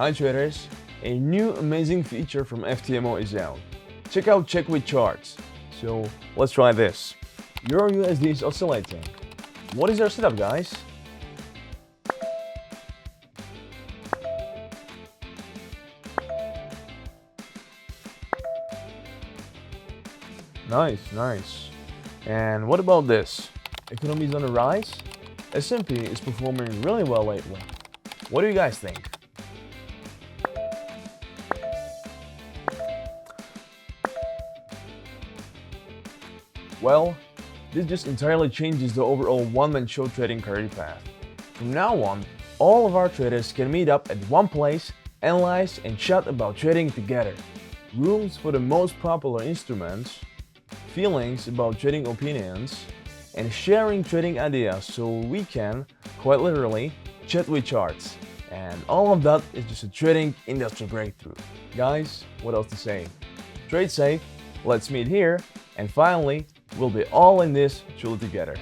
Hi traders, a new amazing feature from FTMO is out. Check out Check with Charts. So let's try this. Euro USD is oscillating. What is our setup, guys? Nice. And what about this? Economy is on the rise? S&P is performing really well lately. What do you guys think? Well, this just entirely changes the overall one-man show trading career path. From now on, all of our traders can meet up at one place, analyze and chat about trading together. Rooms for the most popular instruments, feelings about trading opinions, and sharing trading ideas so we can, quite literally, chat with charts. And all of that is just a trading industry breakthrough. Guys, what else to say? Trade safe, let's meet here, and finally, we'll be all in this truly together.